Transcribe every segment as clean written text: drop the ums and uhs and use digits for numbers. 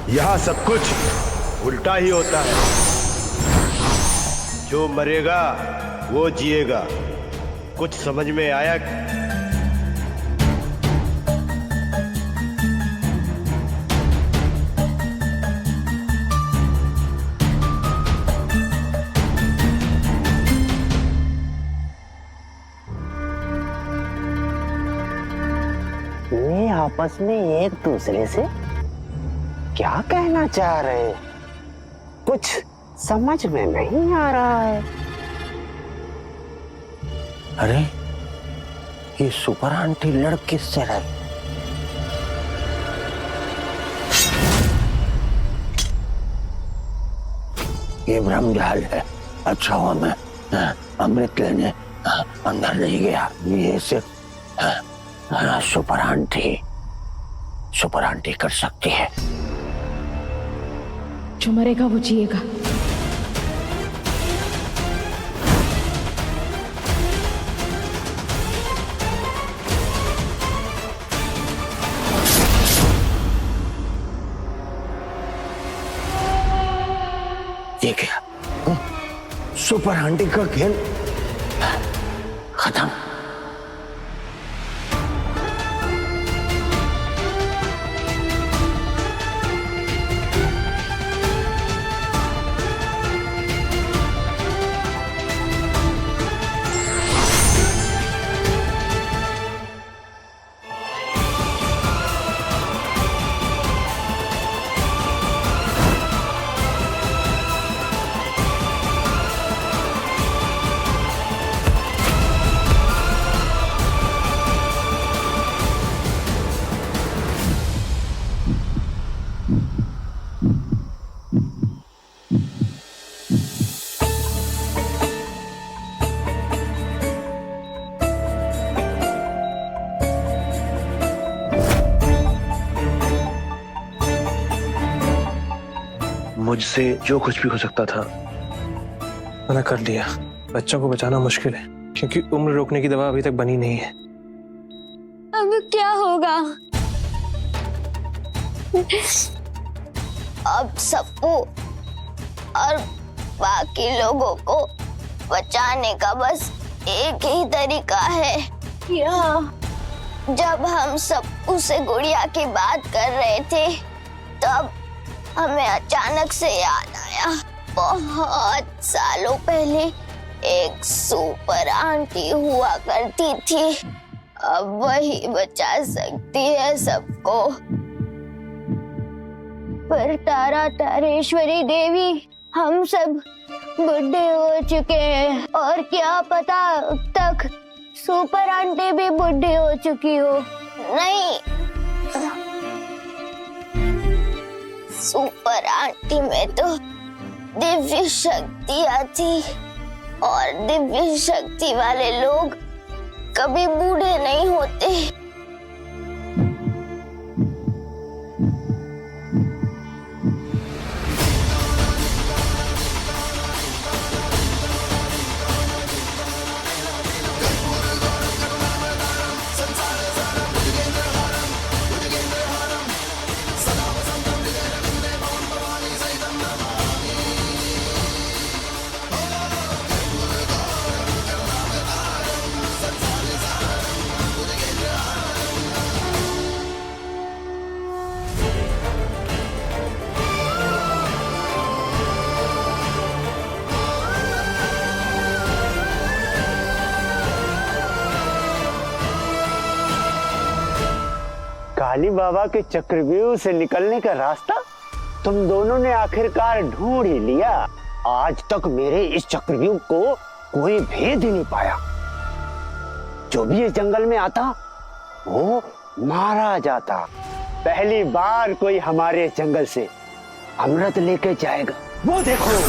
यहाँ सब कुछ उल्टा ही होता है। जो मरेगा वो जिएगा। कुछ समझ में आया? ये आपस में एक दूसरे से क्या कहना चाह रहे हैं? कुछ समझ में नहीं आ रहा है। अरे ये सुपर आंटी लड़ किससे रही? ये भ्रमजाल है। अच्छा हुआ मैं अमृत लेने अंदर नहीं गया। ये सिर्फ सुपर आंटी कर सकती है। जो मरेगा वो जिएगा। ये क्या? सुपर आंटी का खेल खत्म। मुझसे जो कुछ भी हो सकता था मैंने कर लिया। बच्चों को बचाना मुश्किल है क्योंकि उम्र रोकने की दवा अभी तक बनी नहीं है। अब क्या होगा? अब सबको और बाकी लोगों को बचाने का बस एक ही तरीका है। जब हम सब उसे गुड़िया की बात कर रहे थे तब हमें अचानक से याद आया, बहुत सालों पहले एक सुपर आंटी हुआ करती थी। अब वही बचा सकती है सबको। पर तारा तारेश्वरी देवी, हम सब बुढ़े हो चुके हैं और क्या पता अब तक सुपर आंटी भी बुढ़ी हो चुकी हो। नहीं, सुपर आंटी में तो दिव्य शक्तियाँ थी और दिव्य शक्ति वाले लोग कभी बूढ़े नहीं होते। काली बाबा के चक्रव्यूह से निकलने का रास्ता तुम दोनों ने आखिरकार ढूंढ ही लिया। आज तक मेरे इस चक्रव्यूह को कोई भेद ही नहीं पाया। जो भी इस जंगल में आता वो मारा जाता। पहली बार कोई हमारे जंगल से अमृत लेके जाएगा, वो देखो।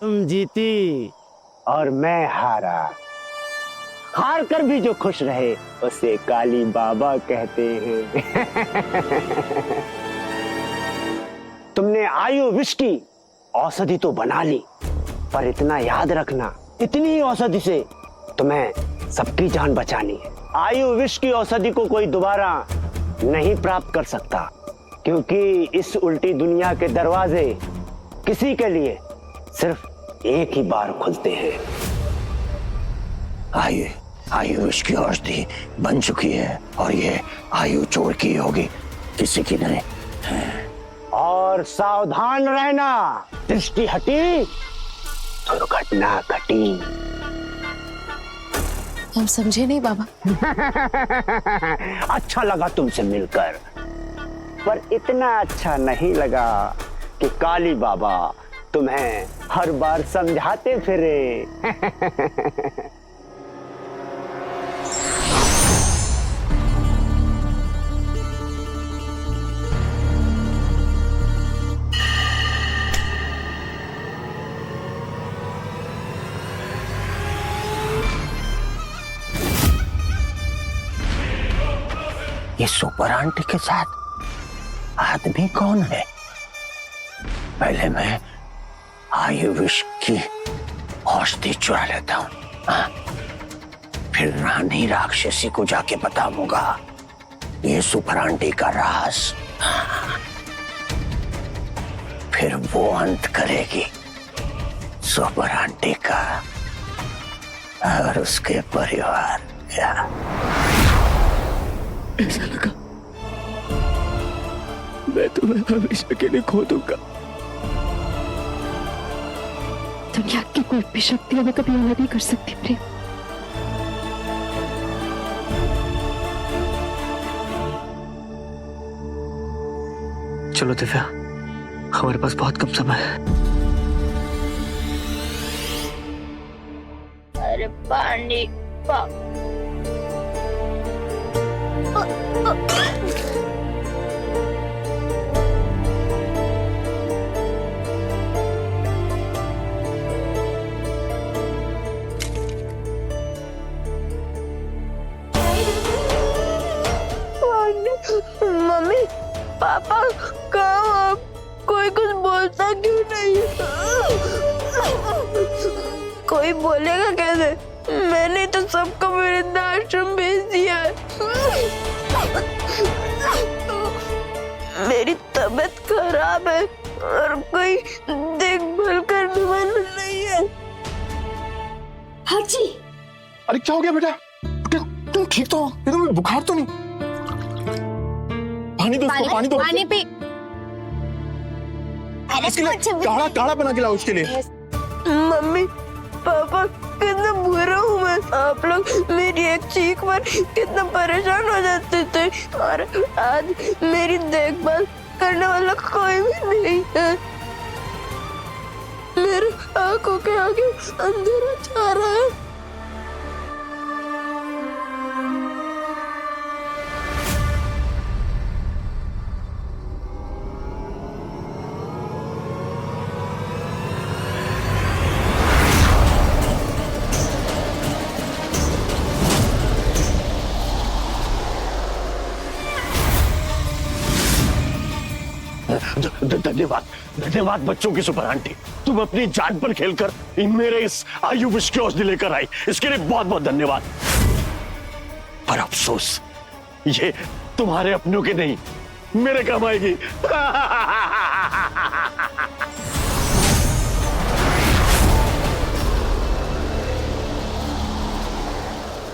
तुम जीती और मैं हारा। हार कर भी जो खुश रहे उसे काली बाबा कहते हैं। तुमने आयु विष की औषधि तो बना ली, पर इतना याद रखना, इतनी ही औषधि से तुम्हें सबकी जान बचानी है। आयु विष की औषधि को कोई दोबारा नहीं प्राप्त कर सकता, क्योंकि इस उल्टी दुनिया के दरवाजे किसी के लिए सिर्फ एक ही बार खुलते हैं। आयु विष की औषधि बन चुकी है और ये आयु चोर की होगी, किसी की नहीं। और सावधान रहना, दृष्टि हटी दुर्घटना घटी। हम समझे नहीं बाबा। अच्छा लगा तुमसे मिलकर, पर इतना अच्छा नहीं लगा कि काली बाबा तुम्हें हर बार समझाते फिरे। ये सुपर आंटी के साथ आदमी कौन है? पहले मैं आयु विष की औषधि चुरा लेता हूँ, फिर रानी राक्षसी को जाके बताऊंगा ये सुपर आंटी का राज। फिर वो अंत करेगी सुपर आंटी का और उसके परिवार का। ऐसा लगा मैं तुम्हें हमेशा के लिए खो दूंगा। दुनिया की कोई भी शक्ति हमें कभी अलग नहीं कर सकती प्रेम। चलो दिव्या, हमारे पास बहुत कम समय है। अरे पानी मम्मी पापा कहाँ आप? कोई कुछ बोलता क्यों नहीं? कोई बोलेगा कैसे? मैंने तो सबको वृद्धाश्रम भेज दिया है। मेरी तबीयत खराब है और कोई देखभाल करने वाला नहीं है। हाजी, अरे क्या हो गया बेटा? तुम ठीक तो हो? ये तुम्हें बुखार तो नहीं? पानी दो, पानी दो। पानी पी। इसके लिए काढ़ा बना के लाओ उसके लिए। मम्मी पापा कितना बुरा हूँ मैं। आप लोग मेरी एक चीख पर कितना परेशान हो जाते थे और आज मेरी देखभाल करने वाला कोई भी नहीं है। मेरे आंखों के आगे अंधेरा छा रहा है। धन्यवाद बच्चों की सुपर आंटी, तुम अपनी जान पर खेलकर मेरे इस आयु विष की औषधि लेकर आई, इसके लिए बहुत बहुत धन्यवाद। पर अफसोस ये तुम्हारे अपनों के नहीं, मेरे काम आएगी।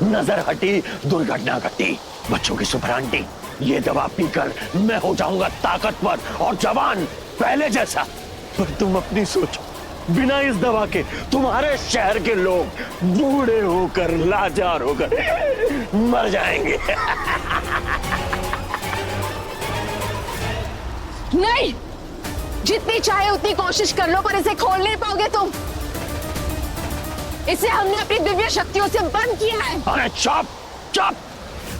नजर हटी दुर्घटना घटी। बच्चों की सुपर आंटी, ये दवा पीकर मैं हो जाऊंगा ताकतवर और जवान पहले जैसा, पर तुम अपनी सोचो, बिना इस दवा के तुम्हारे शहर के लोग बूढ़े होकर लाचार होकर मर जाएंगे। नहीं, जितनी चाहे उतनी कोशिश कर लो पर इसे खोल नहीं पाओगे तुम। इसे हमने अपनी दिव्य शक्तियों से बंद किया है। अरे चुप चुप,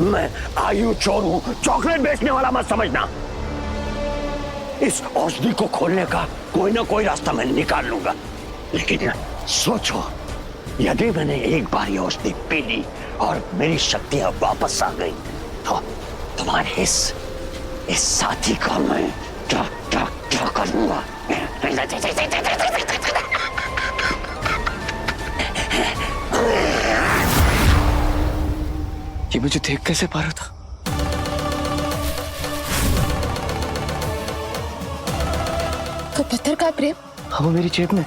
मैं आयु चोर हूं, चॉकलेट बेचने वाला मत समझना। इस औषधि को खोलने का कोई ना कोई रास्ता मैं निकाल लूंगा। लेकिन सोचो, यदि मैंने एक बार ये औषधि पी ली और मेरी शक्तियां वापस आ गई तो तुम्हारे इस साथी का मैं क्या क्या क्या करूंगा। ये मुझे देख कैसे पा रहा था? तो पत्थर का प्रेम? हाँ, वो मेरी जेब में।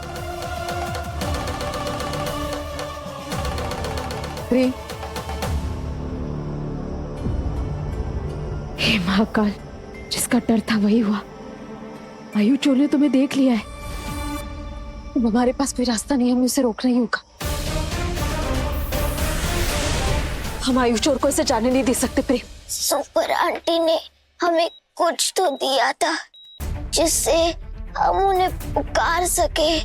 प्रेम, हे महाकाल, जिसका डर था वही हुआ। आयु चोर ने तुम्हें देख लिया है। अब हमारे पास कोई रास्ता नहीं, हमें उसे रोकना ही होगा। हम आयु चोर को इसे जाने नहीं दे सकते। प्रेम, सुपर आंटी ने हमें कुछ तो दिया था जिससे हम उन्हें पुकार सके।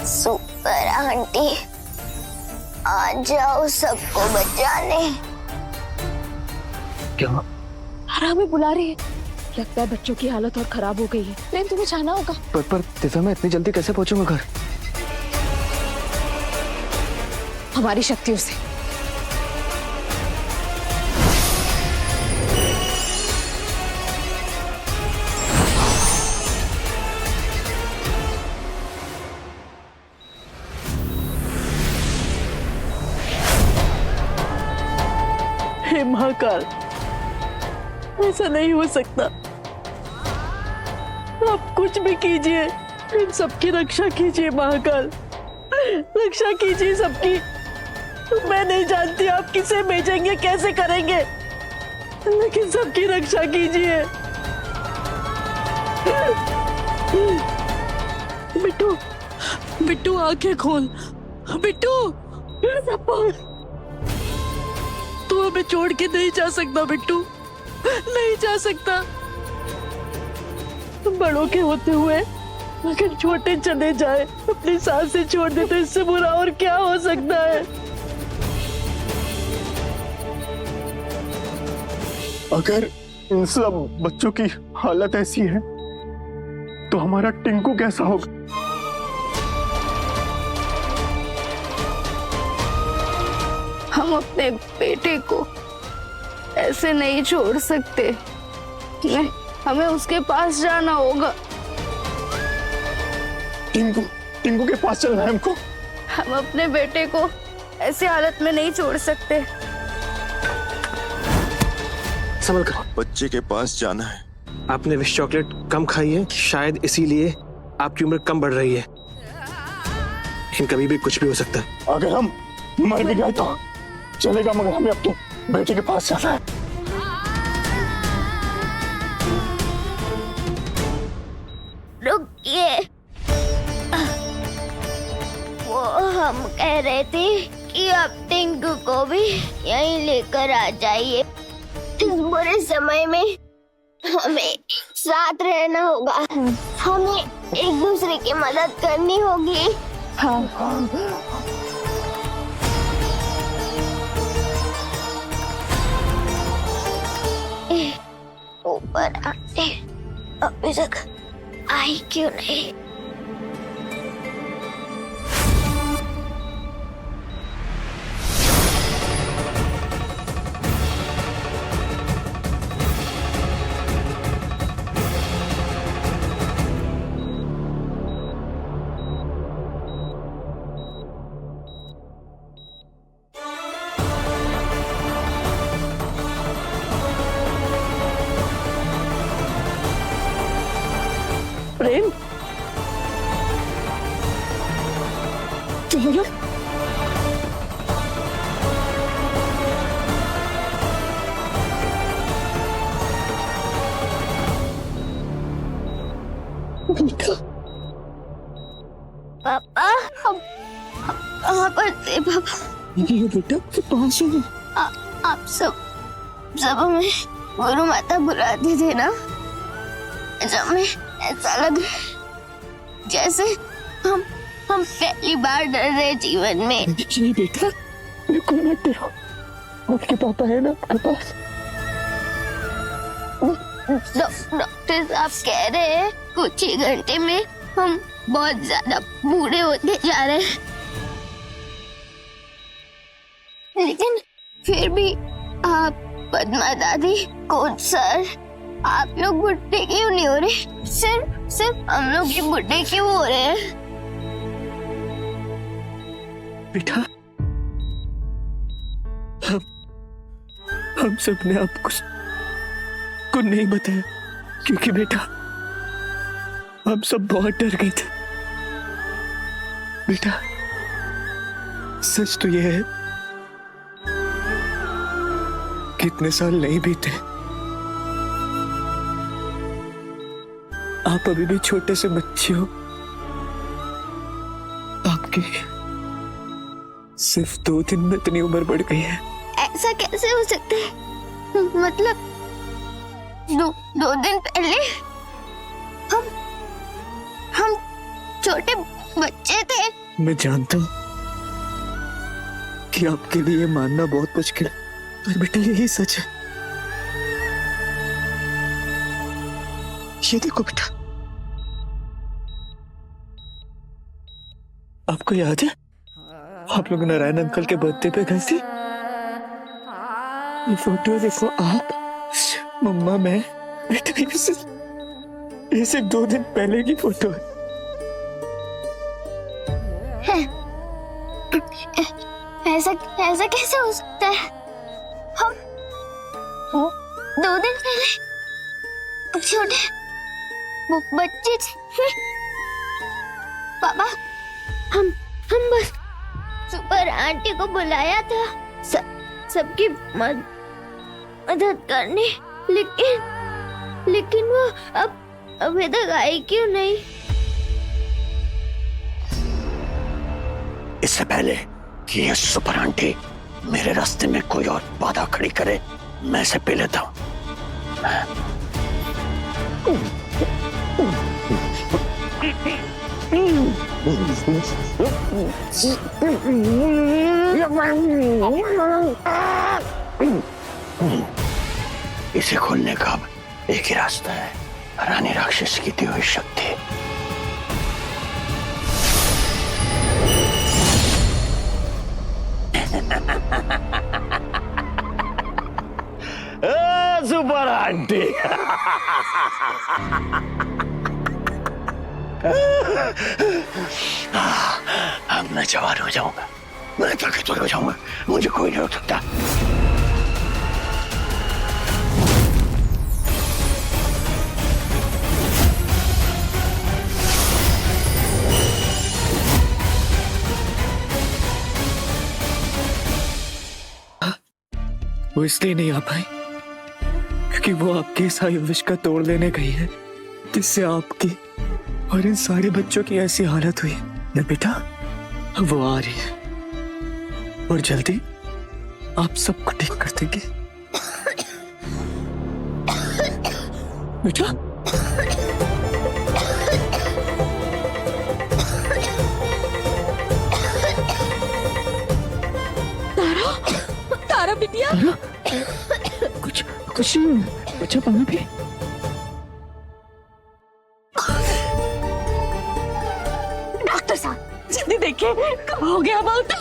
सुपर आंटी, आ जाओ सबको बचाने। क्या? हरा हमें बुला रही है। लगता है बच्चों की हालत और खराब हो गई है। प्रेम, तुम्हें जाना होगा। पर दिव्या, मैं इतनी जल्दी कैसे पहुंचूंगा घर? हमारी शक्तियों से। हे महाकाल, ऐसा नहीं हो सकता। आप कुछ भी कीजिए, इन सबकी रक्षा कीजिए महाकाल, रक्षा कीजिए सबकी। मैं नहीं जानती आप किसे भेजेंगे, कैसे करेंगे, लेकिन सबकी रक्षा कीजिए। बिट्टू, बिट्टू आंखें खोल। बिट्टू, तू हमें छोड़ के नहीं जा सकता बिट्टू, नहीं जा सकता। बड़ों के होते हुए अगर छोटे चले जाए, अपनी सांस से छोड़ दे, तो इससे बुरा और क्या हो सकता है। अगर इन सब बच्चों की हालत ऐसी है तो हमारा टिंकू कैसा होगा? हम अपने बेटे को ऐसे नहीं छोड़ सकते। हमें उसके पास जाना होगा। टिंकू के पास चलना है हमको। हम अपने बेटे को ऐसी हालत में नहीं छोड़ सकते। संभल कर। बच्चे के पास जाना है। आपने विश चॉकलेट कम खाई है, शायद इसीलिए आपकी उम्र कम बढ़ रही है, लेकिन कभी भी कुछ भी हो सकता है। अगर हम मर भी गए तो चलेगा, मगर हमें अब तो बेटे के पास जाना है। रुकिए, वो हम कह रहे थे कि आप टिंकू को भी यहीं लेकर आ जाइए। इस बुरे समय में हमें साथ रहना होगा, हमें एक दूसरे की मदद करनी होगी। हाँ, ऊपर आते अभी तक आई क्यों नहीं? प्रेम, चलो। पापा, हम कहाँ पर थे पापा? ये बेटा के पास है। आप सब हमें गुरु माता बुलाते थे ना, जब मैं ऐसा लग जैसे हम पहली बार डर रहे जीवन में। ये बेटा, बिल्कुल मत डरो, आपके पापा है ना आपके पास। डॉक्टर साहब कह रहे हैं कुछ ही घंटे में हम बहुत ज्यादा बूढ़े होते जा रहे हैं, लेकिन फिर भी आप, पद्मा दादी, कोच सर, आप लोग बुढ़े क्यों नहीं हो रहे? सिर्फ हम लोग ही बुढ़े क्यों हो रहे हैं? बेटा, हम सब ने आपको को नहीं बताया, क्योंकि बेटा हम सब बहुत डर गए थे। बेटा, सच तो यह है कितने साल नहीं बीते, आप अभी भी छोटे से बच्चे हो। आपकी सिर्फ 2 दिन में इतनी उम्र बढ़ गई है। ऐसा कैसे हो सकता है? मतलब 2 दिन पहले हम छोटे बच्चे थे। मैं जानता हूं कि आपके लिए मानना बहुत मुश्किल है, पर बेटा यही सच है। ये देखो बेटा, आपको याद है आप लोग नारायण अंकल के बर्थडे पे गए थे? ये फोटो देखो, आप, मम्मा, मैं, बेटा, ये सिर्फ 2 दिन पहले की फोटो है। ऐसा कैसे हो सकता है? हम 2 दिन पहले छोटे बच्चे थे। पापा, हम बस सुपर आंटी को बुलाया था सबकी मदद करने, लेकिन वो अभी तक आई क्यों नहीं? इससे पहले कि ये सुपर आंटी मेरे रास्ते में कोई और बाधा खड़ी करे, मैं इसे पी लेता हूं। इसे खोलने का अब एक ही रास्ता है, रानी राक्षस की दी हुई शक्ति। सुपर आंटी, अब मैं जवान हो जाऊंगा, मैं ताकतवर हो जाऊंगा, मुझे कोई नहीं रोक सकता। वो इसलिए नहीं आ पाई क्योंकि वो आपके इस आयुष का तोड़ लेने गई है, जिससे आपकी और इन सारे बच्चों की ऐसी हालत हुई है। बेटा, वो आ रही है और जल्दी आप सबको ठीक कर देंगे। बेटा, तारा बिटिया, कुछ नहीं, बच्चा पाना भी। डॉक्टर साहब जल्दी देखिए, कहाँ हो गया बहुत।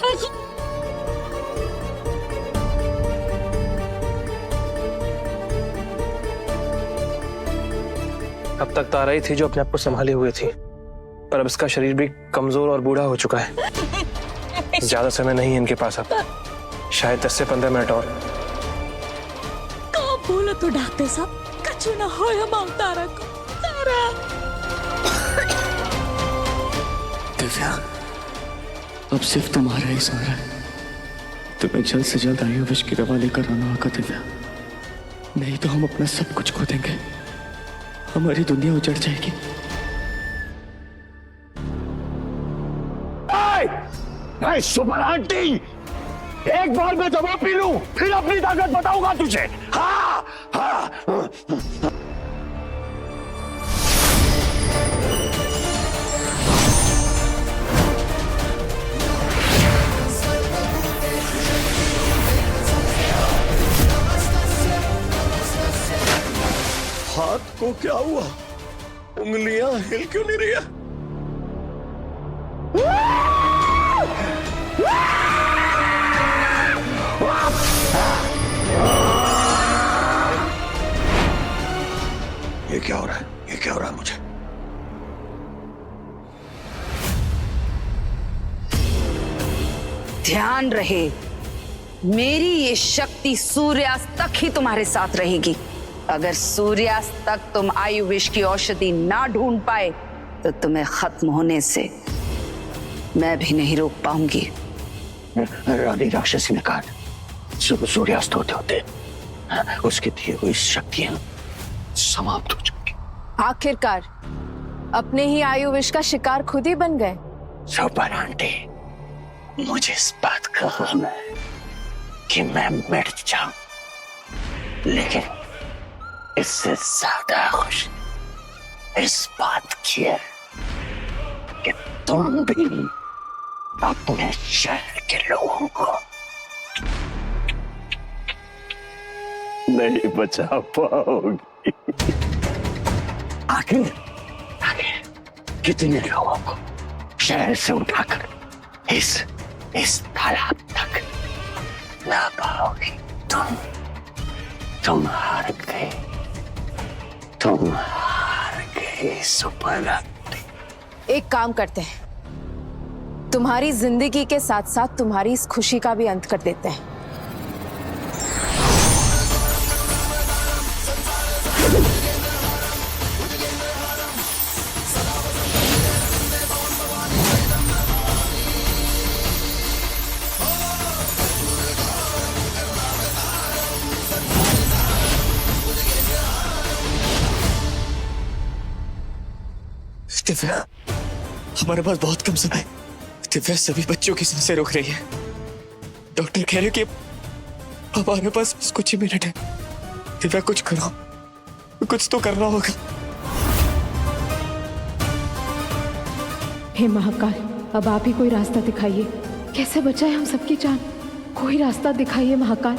अब तक तारा ही थी जो अपने आप को संभाले हुए थी, पर अब इसका शरीर भी कमजोर और बूढ़ा हो चुका है। ज्यादा समय नहीं है इनके पास अब, शायद 10 से 15 मिनट और। कहाँ बोलो तो डॉक्टर साहब, कछु ना हो हम तारा को। तारा, दिव्या, अब सिर्फ तुम्हारा ही सहारा है। तुम्हें जल्द से जल्द आयुष की दवा लेकर आना होगा दिव्या, नहीं तो हम अपना सब कुछ खो देंगे, हमारी दुनिया उजड़ जाएगी। सुपर आंटी, एक बार मैं दवा पी लूं, फिर अपनी ताकत बताऊंगा तुझे। हाँ, हाँ। हाथ को क्या हुआ? उंगलियां हिल क्यों नहीं रही है? ये क्या हो रहा है? ये क्या हो रहा है मुझे? ध्यान रहे, मेरी ये शक्ति सूर्यास्त तक ही तुम्हारे साथ रहेगी। अगर सूर्यास्त तक तुम आयु विष की औषधि ना ढूंढ पाए तो तुम्हें खत्म होने से मैं भी नहीं रोक पाऊंगी। रानी राक्षसी ने कहा सूर्यास्त होते होते उसकी दिए हुई शक्तियां समाप्त हो चुकी। आखिरकार अपने ही आयु विष का शिकार खुद ही बन गए। सुपर आंटी, मुझे इस बात का गम है कि मैं मिट जाऊं, लेकिन इससे ज्यादा खुश इस बात की है कि तुम भी अपने शहर के लोगों को नहीं बचा पाओगी। आखिर कितने लोगों को शहर से उठाकर इस तालाब तक ला पाओगी? तुम हार गए, तुम हार गए सुपर आंटी। एक काम करते हैं, तुम्हारी जिंदगी के साथ साथ तुम्हारी इस खुशी का भी अंत कर देते हैं। दिव्या, हमारे पास बहुत कम समय है। दिव्या सभी बच्चों की सांसें रोक रही है। डॉक्टर कह रहे कि हमारे पास बस कुछ ही मिनट है। दिव्या कुछ करो, कुछ तो करना होगा। हे महाकाल, अब आप ही कोई रास्ता दिखाइए। कैसे बचाए हम सबकी जान? कोई रास्ता दिखाइए महाकाल।